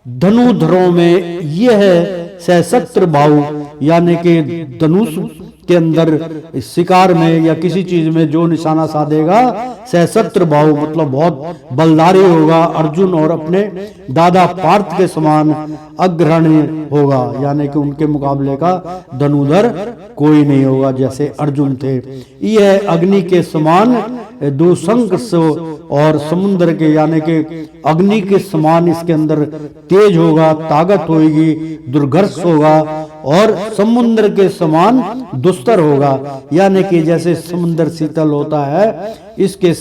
धनुधरों में यह है सशस्त्र भाव, यानी कि धनुष के अंदर शिकार में या किसी चीज में जो निशाना साधेगा सशस्त्र भाव मतलब बहुत बलदारी होगा। अर्जुन और अपने दादा पार्थ के समान अग्रणी होगा, यानी कि उनके मुकाबले का धनुधर कोई नहीं होगा जैसे अर्जुन थे। यह अग्नि के समान दुसंघर्ष और समुद्र के, यानी कि अग्नि के समान इसके अंदर तेज होगा, ताकत होगी, दुर्घर्ष होगा और समुद्र के समान दुस्तर होगा, यानी कि जैसे समुद्र शीतल होता है इसके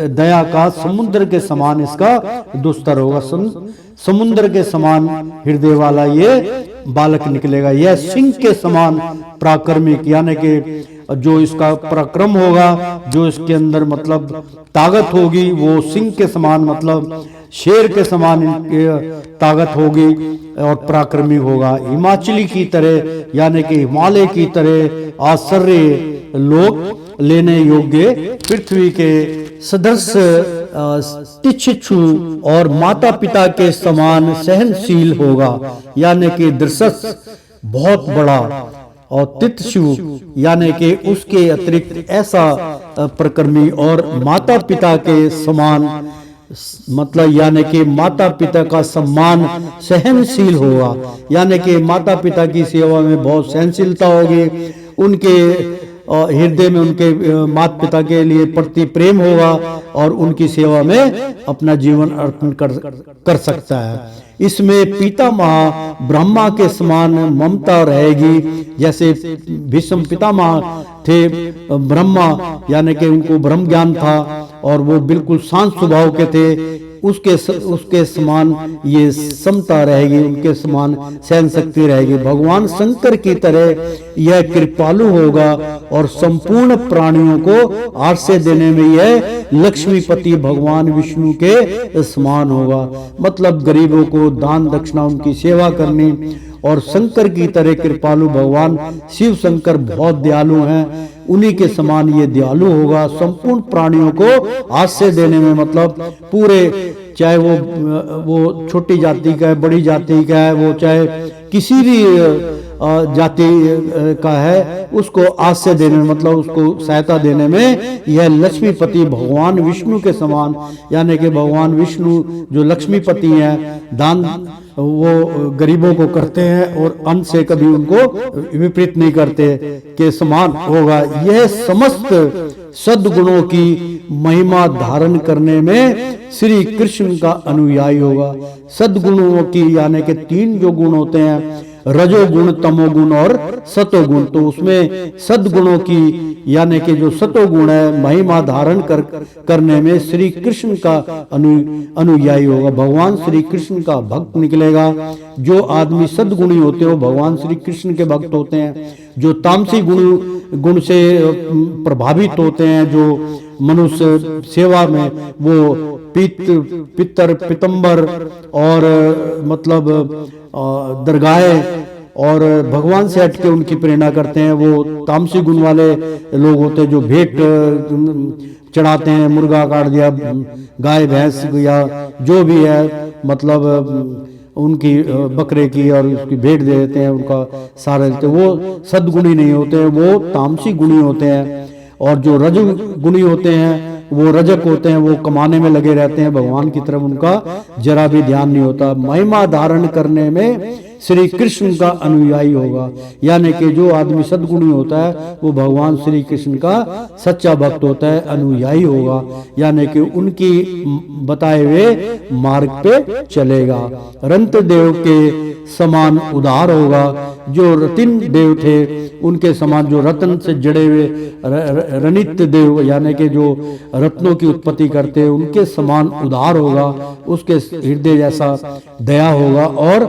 दया का समुद्र के समान इसका दुस्तर होगा। समुद्र के समान हृदय वाला ये बालक निकलेगा। यह सिंह के समान पराक्रमिक, यानी कि जो इसका पराक्रम होगा, जो इसके अंदर मतलब ताकत होगी वो सिंह के समान मतलब शेर के समान ताकत होगी और पराक्रमी होगा। हिमाचली की तरह, यानी कि हिमालय की तरह आश्चर्य लोक लेने योग्य, पृथ्वी के सदस्य तिच्छु और माता पिता के समान सहनशील होगा, यानी कि दृशस बहुत बड़ा, और तितशु यानी कि उसके अतिरिक्त ऐसा प्रकर्मी और माता पिता के समान मतलब यानी कि माता पिता का सम्मान सहनशील होगा, यानी कि माता पिता की सेवा में बहुत सहनशीलता होगी। उनके हृदय में उनके माता पिता के लिए प्रति प्रेम होगा और उनकी सेवा में अपना जीवन अर्पण कर सकता है। इसमें पितामह ब्रह्मा के समान ममता रहेगी, जैसे भीष्म पितामह थे ब्रह्मा, यानी कि उनको ब्रह्म ज्ञान था और वो बिल्कुल शांत स्वभाव के थे। उसके समान ये समता रहेगी, उनके समान सहन शक्ति रहेगी। भगवान शंकर की तरह यह कृपालु होगा और संपूर्ण प्राणियों को आश्रय देने में यह लक्ष्मीपति भगवान विष्णु के समान होगा, मतलब गरीबों को दान दक्षिणा उनकी सेवा करनी। और शंकर की तरह कृपालु भगवान शिव शंकर बहुत दयालु हैं, उन्हीं के समान ये दयालु होगा। संपूर्ण प्राणियों को आश्रय देने में मतलब पूरे, चाहे वो छोटी जाति का है, बड़ी जाति का है, वो चाहे किसी भी जाति का है, उसको आश्रय देने में मतलब उसको सहायता देने में यह लक्ष्मीपति भगवान विष्णु के समान, यानी कि भगवान विष्णु जो लक्ष्मीपति हैं, दान वो गरीबों को करते हैं और अन्न से कभी उनको विपरीत नहीं करते, के समान होगा। यह समस्त सद्गुणों की महिमा धारण करने में श्री कृष्ण का अनुयायी होगा। सद्गुणों की यानी कि 3 जो गुण होते हैं, रजोगुण, तमोगुण और सतोगुण, तो उसमें सद्गुणों की यानी कि जो सतोगुण है महिमा धारण करने में श्री कृष्ण का अनुयायी होगा। भगवान श्री कृष्ण का भक्त निकलेगा। जो आदमी सद्गुणी होते हैं भगवान श्री कृष्ण के भक्त होते हैं। जो तामसी गुण से प्रभावित होते हैं, जो मनुष्य सेवा में वो पितर पितंबर और मतलब दरगाहे और भगवान से हटके उनकी प्रेरणा करते हैं, वो तामसी गुण वाले लोग होते हैं। जो भेंट चढ़ाते हैं, मुर्गा काट दिया, गाय भैंस या जो भी है मतलब उनकी बकरे की और उसकी भेंट दे देते हैं, उनका सारा देते हैं, वो सद्गुणी नहीं होते हैं, वो तामसी गुणी होते हैं। और जो रजोगुणी होते हैं वो रजक होते हैं, वो कमाने में लगे रहते हैं, भगवान की तरफ उनका जरा भी ध्यान नहीं होता। महिमा धारण करने में श्री कृष्ण का अनुयायी होगा, यानी कि जो आदमी सद्गुणी होता है वो भगवान श्री कृष्ण का सच्चा भक्त होता है, अनुयायी होगा, यानी कि उनकी बताए हुए मार्ग पे चलेगा। रंत देव के समान उदार होगा, जो रतिन देव थे उनके समान, जो रत्न से जड़े हुए रनित देव यानी कि जो रत्नों की उत्पत्ति करते हैं उनके समान उदार होगा, उसके हृदय जैसा दया होगा, और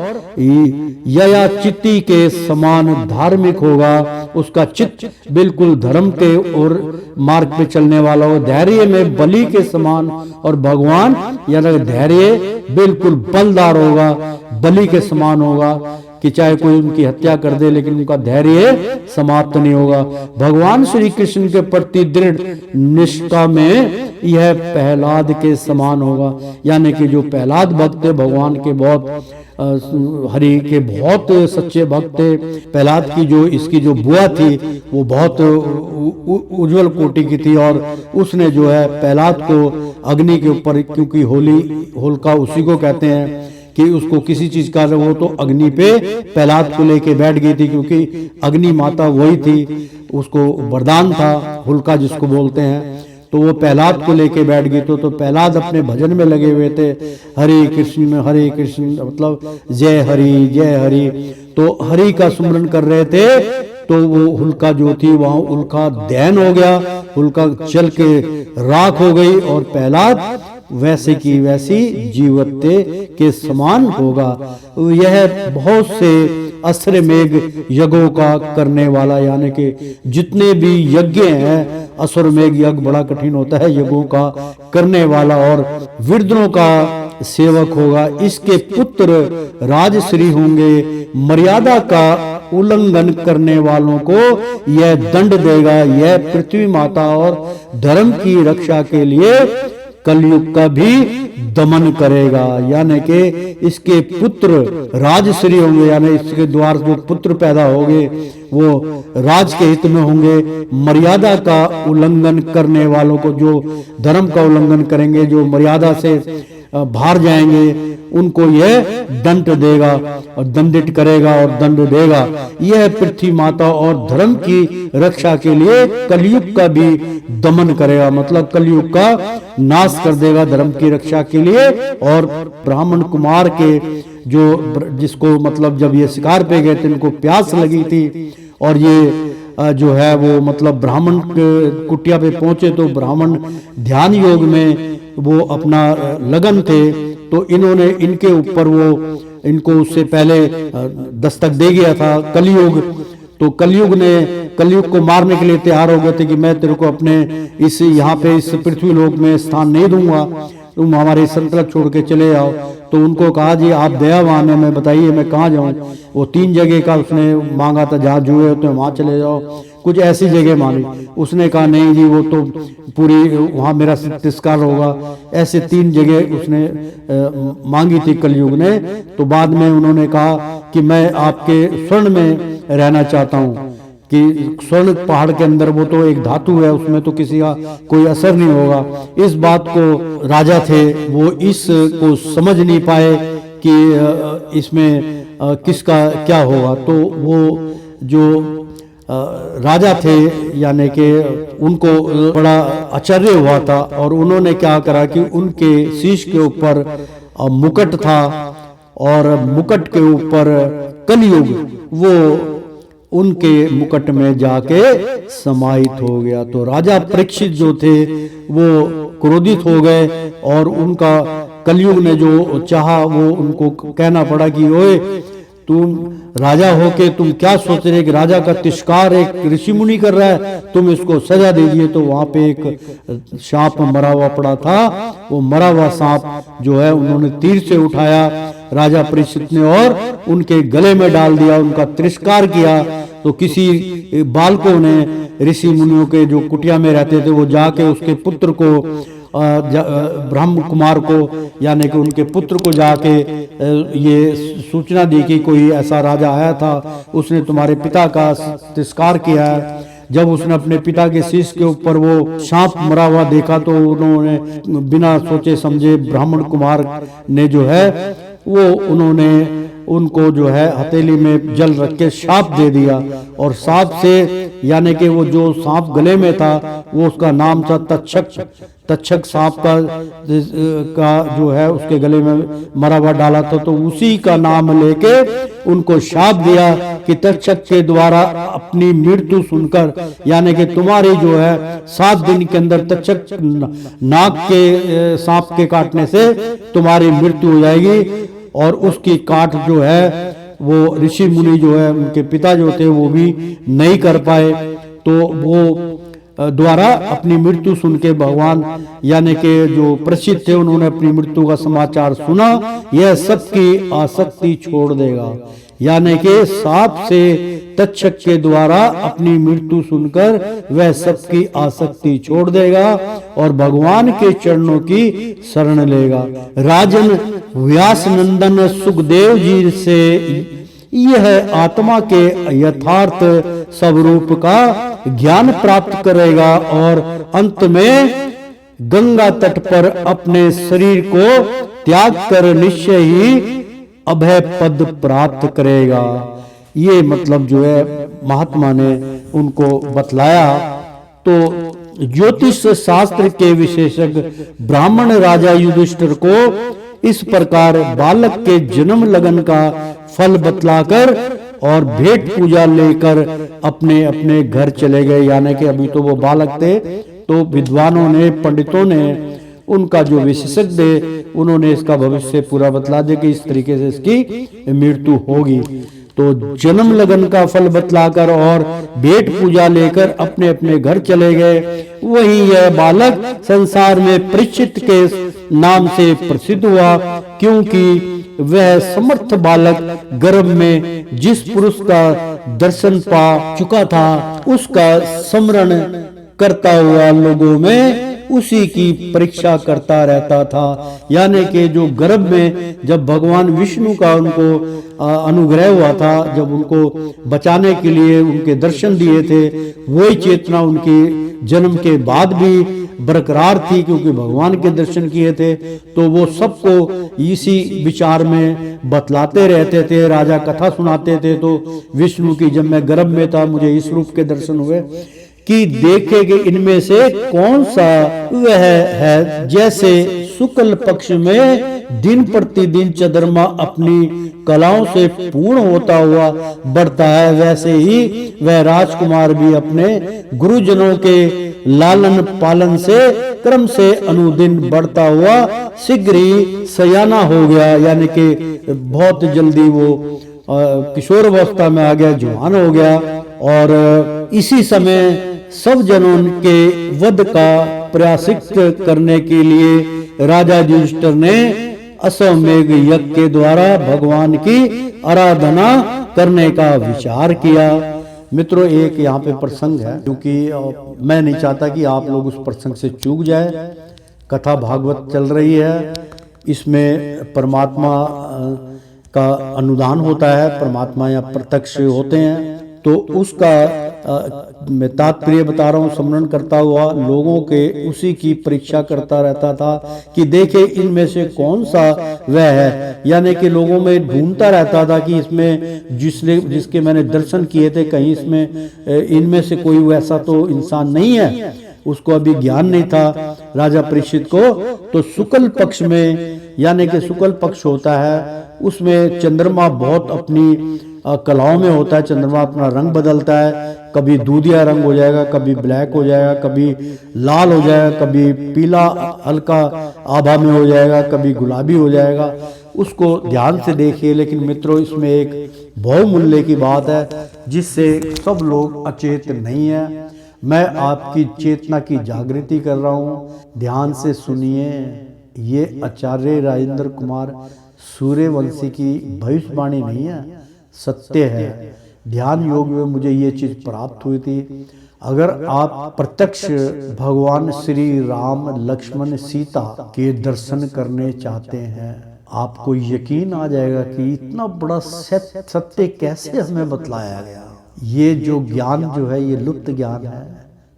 यया चित्ती के समान धार्मिक होगा, उसका चित्त बिल्कुल धर्म के और मार्ग पे चलने वाला हो। धैर्य में बलि के समान, और भगवान यानी धैर्य बिल्कुल बलदार होगा, बलि के समान होगा कि चाहे कोई उनकी हत्या कर दे लेकिन उनका धैर्य समाप्त नहीं होगा। भगवान श्री कृष्ण के प्रति दृढ़ निष्ठा में यह प्रहलाद के समान होगा, यानी कि जो प्रहलाद भक्त है भगवान के बहुत हरि के बहुत सच्चे भक्त थे। प्रहलाद की जो इसकी जो बुआ थी वो बहुत उज्जवल कोटि की थी, और उसने जो है प्रहलाद को अग्नि के ऊपर, क्योंकि होलिका उसी को कहते हैं कि उसको किसी चीज का वो तो अग्नि पे प्रहलाद को लेके बैठ गई थी, क्योंकि अग्नि माता वही थी, उसको वरदान था होलिका जिसको बोलते हैं, तो वो प्रहलाद को लेके बैठ गई। तो प्रहलाद अपने भजन में लगे हुए थे, हरे कृष्ण मतलब जय हरि, तो हरि का सुमरन कर रहे थे। तो वो होलिका जो थी वहां उल्का दहन हो गया, होलिका जल के राख हो गई, और प्रहलाद वैसे की वैसी जीवत्य के समान होगा। यह बहुत से असुरमेघ यज्ञों का करने वाला, यानी कि जितने भी यज्ञ हैं, असुरमेघ यज्ञ बड़ा कठिन होता है, यज्ञों का करने वाला और विद्रोह का सेवक होगा। इसके पुत्र राजश्री होंगे, मर्यादा का उल्लंघन करने वालों को यह दंड देगा। यह पृथ्वी माता और धर्म की रक्षा के लिए कलयुग का भी दमन करेगा, यानी कि इसके पुत्र राजश्री होंगे, यानी इसके द्वार जो पुत्र पैदा होंगे वो राज के हित में होंगे। मर्यादा का उल्लंघन करने वालों को, जो धर्म का उल्लंघन करेंगे, जो मर्यादा से बाहर जाएंगे, उनको यह दंड देगा और दंडित करेगा और दंड देगा। यह पृथ्वी माता और धर्म की रक्षा के लिए कलयुग का भी दमन करेगा, मतलब कलयुग का नाश कर देगा धर्म की रक्षा के लिए। और ब्राह्मण कुमार के जो जिसको मतलब जब ये शिकार पे गए थे इनको प्यास लगी थी, और ये जो है वो मतलब ब्राह्मण कुटिया पे पहुंचे, तो ब्राह्मण ध्यान योग में वो अपना लगन थे, तो इन्होंने इनके ऊपर वो इनको उससे पहले दस्तक दे गया था कलयुग। तो कलयुग को मारने के लिए तैयार हो गए थे कि मैं तेरे को अपने इस यहाँ पे इस पृथ्वी लोक में स्थान नहीं दूंगा, तुम हमारे संतलक छोड़ के चले आओ। तो उनको कहा जी आप दयावान है, मैं बताइए मैं कहाँ जाऊँ। वो 3 जगह का उसने मांगा था, जहाँ जुए होते हैं वहाँ चले जाओ, कुछ ऐसी जगह मांगी। उसने कहा नहीं जी वो तो पूरी वहाँ मेरा तिरस्कार होगा। ऐसे 3 जगह उसने मांगी थी कलयुग ने। तो बाद में उन्होंने कहा कि मैं आपके स्वर्ण में रहना चाहता हूँ, कि स्वर्ण पहाड़ के अंदर वो तो एक धातु है, उसमें तो किसी का कोई असर नहीं होगा। इस बात को राजा थे वो इसको समझ नहीं पाए कि इसमें किसका क्या होगा। तो वो जो राजा थे यानी कि उनको बड़ा आश्चर्य हुआ था, और उन्होंने क्या करा कि उनके शीश के ऊपर मुकुट था, और मुकुट के ऊपर कलयुग वो उनके मुकुट में जाके समाहित हो गया। तो राजा परीक्षित जो थे वो क्रोधित हो गए, और उनका कलयुग ने जो चाहा वो उनको कहना पड़ा कि ओए तुम राजा हो के तुम क्या सोच रहे कि राजा का तिरस्कार एक ऋषि मुनि कर रहा है, तुम इसको सजा दीजिए। तो वहां पे एक सांप मरा हुआ पड़ा था, वो मरा हुआ सांप जो है उन्होंने तीर से उठाया राजा परीक्षित ने और उनके गले में डाल दिया, उनका तिरस्कार किया। तो किसी बालकों ने ऋषि मुनियों के जो कुटिया में रहते थे वो जाके उसके पुत्र को ब्रह्म कुमार को यानी कि उनके पुत्र को जाके ये सूचना दी कि कोई ऐसा राजा आया था, उसने तुम्हारे पिता का तिरस्कार किया है, जब उसने अपने पिता के शीश के ऊपर वो सांप मरा हुआ देखा तो उन्होंने बिना सोचे समझे ब्राह्मण कुमार ने जो है वो उन्होंने उनको जो है हथेली में जल रख के सांप दे दिया, और सांप से यानी कि वो जो सांप गले में था वो उसका नाम था तक्षक। तक्षक सांप का जो है उसके गले में मरा हुआ डाला था, तो उसी का नाम लेके उनको शाप दिया कि तक्षक के द्वारा अपनी मृत्यु सुनकर, यानी कि तुम्हारी जो है 7 दिन के अंदर तक्षक नाग के सांप के काटने से तुम्हारी मृत्यु हो जाएगी। और उसकी काट जो है वो ऋषि मुनि जो है उनके पिता जो थे वो भी नहीं कर पाए, तो वो द्वारा अपनी मृत्यु सुन के भगवान यानी कि जो प्रसिद्ध थे उन्होंने अपनी मृत्यु का समाचार सुना, यह सबकी आसक्ति छोड़ देगा। यानी कि सांप से तक्षक के द्वारा अपनी मृत्यु सुनकर वह सबकी आसक्ति छोड़ देगा और भगवान के चरणों की शरण लेगा। राजन व्यास नंदन सुखदेव जी से यह आत्मा के यथार्थ स्वरूप का ज्ञान प्राप्त करेगा और अंत में गंगा तट पर अपने शरीर को त्याग कर निश्चय ही अभय पद प्राप्त करेगा। ये मतलब जो है महात्मा ने उनको बतलाया। तो ज्योतिष शास्त्र के विशेषज्ञ ब्राह्मण राजा युधिष्ठिर को इस प्रकार बालक के जन्म लगन का फल बतलाकर और भेंट पूजा लेकर अपने अपने घर चले गए। यानी कि अभी तो वो बालक थे, तो विद्वानों ने पंडितों ने उनका जो विशेषज्ञ उन्होंने इसका भविष्य पूरा बतला दिया कि इस तरीके से इसकी मृत्यु होगी। तो जन्म लगन का फल बतलाकर और भेंट पूजा लेकर अपने अपने घर चले गए। वही यह बालक संसार में परीक्षित के नाम से प्रसिद्ध हुआ, क्योंकि वह समर्थ बालक गर्भ में जिस पुरुष का दर्शन पा चुका था उसका स्मरण करता हुआ लोगों में उसी की परीक्षा करता रहता था। यानी कि जो गर्भ में जब भगवान विष्णु का उनको अनुग्रह हुआ था, जब उनको बचाने के लिए उनके दर्शन दिए थे, वही चेतना उनकी जन्म के बाद भी बरकरार थी, क्योंकि भगवान के दर्शन किए थे। तो वो सबको इसी विचार में बतलाते रहते थे, राजा कथा सुनाते थे। तो विष्णु की जब मैं गर्भ में था मुझे इस रूप के दर्शन हुए कि देखे कि इनमें से कौन सा वह है जैसे शुक्ल पक्ष में दिन प्रतिदिन चंद्रमा अपनी कलाओं से पूर्ण होता हुआ बढ़ता है, वैसे ही वह राजकुमार भी अपने गुरुजनों के लालन पालन से क्रम से अनुदिन बढ़ता हुआ शीघ्र ही सयाना हो गया। यानी कि बहुत जल्दी वो किशोर अवस्था में आ गया, जवान हो गया। और इसी समय सब जनों के वध का प्रयासित करने के लिए राजा युधिष्ठिर ने अश्वमेध यज्ञ के द्वारा भगवान की आराधना करने का विचार किया। मित्रों, एक यहाँ पे प्रसंग है, क्योंकि मैं नहीं चाहता कि आप लोग उस प्रसंग से चूक जाए। कथा भागवत चल रही है, इसमें परमात्मा का अनुदान होता है, परमात्मा या प्रत्यक्ष होते हैं। तो उसका मैं तात्पर्य बता रहा हूँ, स्मरण करता हुआ लोगों के उसी की परीक्षा करता रहता था कि देखे इनमें से कौन सा वह है। यानी कि लोगों में ढूंढता रहता था कि इसमें जिसके मैंने दर्शन किए थे, कहीं इसमें इनमें से कोई वैसा तो इंसान नहीं है। उसको अभी ज्ञान नहीं था राजा परीक्षित को। तो शुक्ल पक्ष में, यानी कि शुक्ल पक्ष होता है, उसमें चंद्रमा बहुत अपनी कलाओं में होता है। चंद्रमा अपना रंग बदलता है, कभी दूधिया रंग हो जाएगा, कभी ब्लैक हो जाएगा, कभी लाल हो जाएगा, कभी पीला हल्का आभा में हो जाएगा, कभी गुलाबी हो जाएगा। उसको ध्यान से देखिए। लेकिन मित्रों, इसमें एक बहुमूल्य की बात है जिससे सब लोग अचेत नहीं है। मैं आपकी चेतना की जागृति कर रहा हूँ, ध्यान से सुनिए। ये आचार्य राजेंद्र कुमार सूर्यवंशी की भविष्यवाणी नहीं है, सत्य है। ध्यान योग में मुझे ये चीज प्राप्त हुई थी। अगर आप प्रत्यक्ष भगवान श्री राम लक्ष्मण सीता के दर्शन करने चाहते हैं, आपको यकीन आ जाएगा कि इतना बड़ा सत्य कैसे हमें बतलाया गया। ये जो ज्ञान जो है ये लुप्त ज्ञान है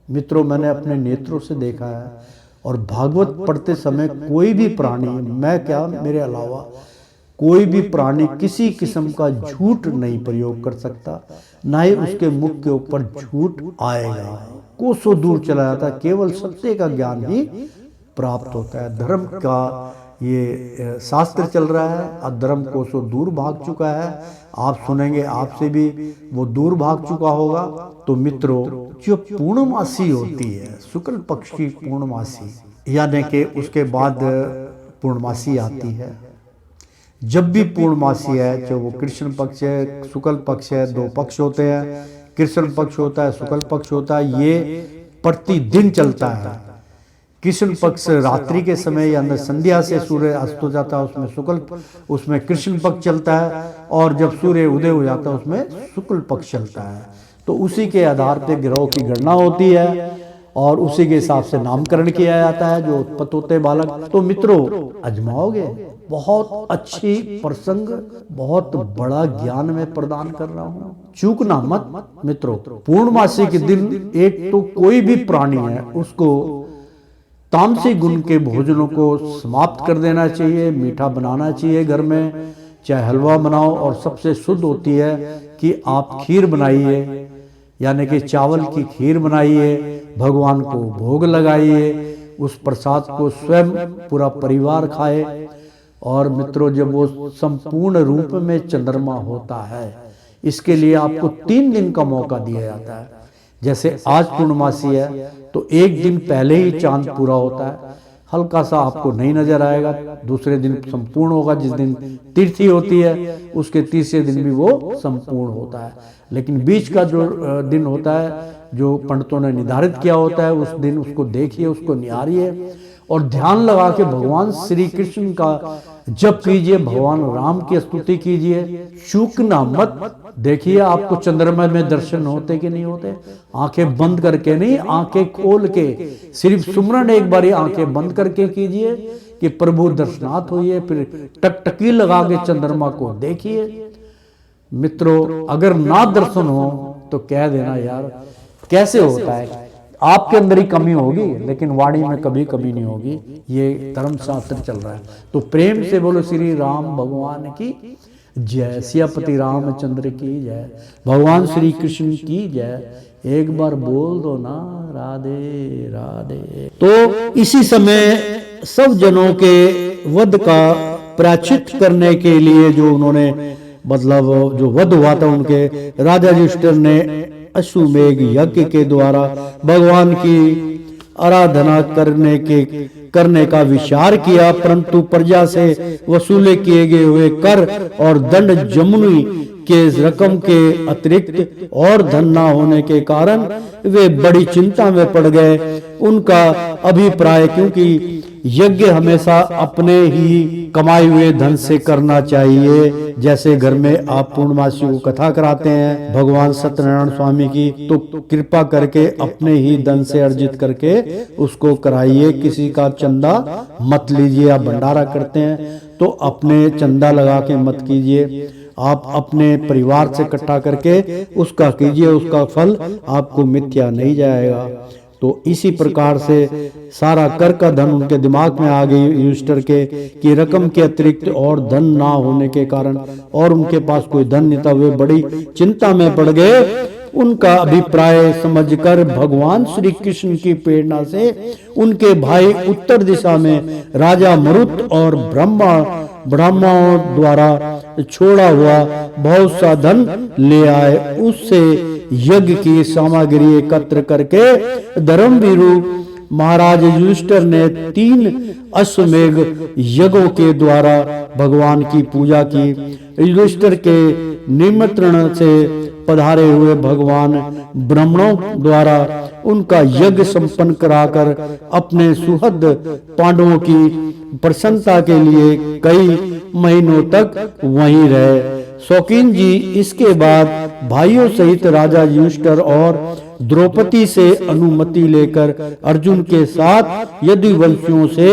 मित्रों, मैंने अपने नेत्रों से देखा है। और भागवत पढ़ते समय कोई भी प्राणी, मैं क्या मेरे अलावा कोई भी प्राणी किसी किस्म का झूठ नहीं प्रयोग कर सकता, ना ही उसके मुख के ऊपर झूठ आएगा। कोसों दूर चला जाता है, केवल सत्य का ज्ञान ही प्राप्त होता है। धर्म का ये शास्त्र चल रहा है, अधर्म कोसों दूर भाग चुका है। आप सुनेंगे, आपसे भी वो दूर भाग चुका होगा। तो मित्रों, जो पूर्णमासी होती है, शुक्ल पक्ष की पूर्णमासी, यानी कि उसके बाद पूर्णमासी आती है। जब भी पूर्णमासी है, चाहे वो कृष्ण पक्ष है, शुक्ल पक्ष है, दो पक्ष होते हैं, कृष्ण पक्ष होता है, शुक्ल पक्ष होता है, ये प्रतिदिन चलता है। कृष्ण पक्ष रात्रि के समय या संध्या से सूर्य अस्त हो जाता है, उसमें कृष्ण पक्ष चलता है, और जब सूर्य उदय हो जाता है उसमें शुक्ल पक्ष चलता है। तो उसी के आधार पर ग्रहों की गणना होती है और उसी के हिसाब से नामकरण किया जाता है जो उत्पन्न होते बालक। तो मित्रों, अजमाओगे? बहुत अच्छी प्रसंग, बहुत बड़ा ज्ञान मैं प्रदान कर रहा हूँ, चूकना मत मित्रों। पूर्णमासी के दिन एक तो कोई भी प्राणी है उसको तामसिक गुण के भोजनों को समाप्त कर देना चाहिए, मीठा बनाना चाहिए घर में, चाहे हलवा बनाओ। और सबसे शुद्ध होती है कि आप खीर बनाइए, यानी कि चावल की खीर बनाइए, भगवान को भोग लगाइए, उस प्रसाद को स्वयं पूरा परिवार खाए। और मित्रों, जब वो संपूर्ण रूप में चंद्रमा होता है, इसके लिए आपको 3 दिन का मौका दिया जाता है। जैसे आज पूर्णमासी है तो एक दिन पहले ही चांद पूरा होता है, हल्का सा आपको नहीं नजर आएगा। दूसरे दिन संपूर्ण होगा, जिस दिन तिथि होती है उसके तीसरे दिन भी वो संपूर्ण होता है। लेकिन बीच का जो दिन होता है, जो पंडितों ने निर्धारित किया होता है, उस दिन उसको देखिए, उसको निहारिए और ध्यान लगा के भगवान श्री कृष्ण का जप कीजिए, भगवान राम की स्तुति कीजिए, चूकना मत। देखिए आपको चंद्रमा में दर्शन होते कि नहीं होते, आंखें बंद करके नहीं, आंखें खोल के सिर्फ सुमरन एक बारी आंखें बंद करके कीजिए कि प्रभु दर्शनाथ होइए, फिर टकटकी लगा के चंद्रमा को देखिए। मित्रों, अगर ना दर्शन हो तो कह देना यार कैसे होता है, आपके अंदर ही कमी होगी, लेकिन वाणी में कभी कमी नहीं होगी। ये धर्म शास्त्र चल रहा है। तो प्रेम से बोलो श्री राम भगवान की जय, सियापति रामचंद्र की जय, भगवान श्री कृष्ण की जय। एक बार बोल दो ना, राधे राधे। तो इसी समय सब जनों के वध का प्रायश्चित करने के लिए जो उन्होंने, मतलब जो वध हुआ था उनके, राजा युधिष्ठिर ने अश्वमेघ यज्ञ के द्वारा भगवान की आराधना करने का विचार किया, परंतु प्रजा से वसूले किए गए हुए कर और दंड जमुनी के रकम के अतिरिक्त और धन न होने के कारण वे बड़ी चिंता में पड़ गए। उनका अभिप्राय, क्योंकि यज्ञ हमेशा अपने ही कमाए हुए धन से करना चाहिए, जैसे घर में आप पूर्णमासी को कथा कराते हैं भगवान सत्यनारायण स्वामी की, तो कृपा करके अपने ही धन से अर्जित करके उसको कराइए, किसी का चंदा मत लीजिए। आप भंडारा करते हैं तो अपने चंदा लगा के मत कीजिए, आप अपने परिवार से इकट्ठा करके उसका कीजिए, उसका फल आपको मिथ्या नहीं जाएगा। तो इसी प्रकार से सारा कर का धन उनके दिमाग में आ गई युधिष्ठिर के कि रकम के अतिरिक्त और धन ना होने के कारण, और उनके पास कोई धन नहीं था, वे बड़ी चिंता में पड़ गए। उनका अभिप्राय समझकर भगवान श्री कृष्ण की प्रेरणा से उनके भाई उत्तर दिशा में राजा मरुत और ब्राह्मणों द्वारा छोड़ा हुआ बहुत सा धन ले आए। उससे यज्ञ की सामग्री एकत्र करके धर्मवीरू महाराज युधिष्ठिर ने 3 अश्वमेघ यज्ञों के द्वारा भगवान की पूजा की। युधिष्ठिर के निमंत्रण से पधारे हुए भगवान ब्राह्मणों द्वारा उनका यज्ञ संपन्न कराकर अपने सुहृद पांडवों की प्रसन्नता के लिए कई महीनों तक वहीं रहे। शौकीन जी इसके बाद भाइयों सहित राजा युधिष्ठिर और द्रौपदी से अनुमति लेकर अर्जुन के साथ यदुवंशियों से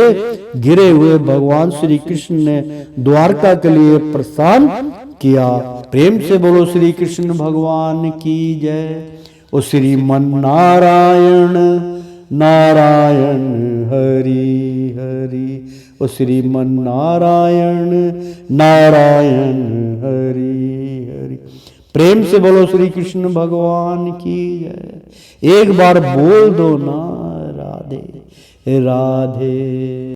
घिरे हुए भगवान श्री कृष्ण ने द्वारका के लिए प्रस्थान किया। प्रेम से बोलो श्री कृष्ण भगवान की जय। ओ श्रीमन नारायण नारायण हरि हरि, ओ श्रीमन नारायण नारायण हरि हरि। प्रेम से बोलो श्री कृष्ण भगवान की जय। एक बार बोल दो ना राधे राधे।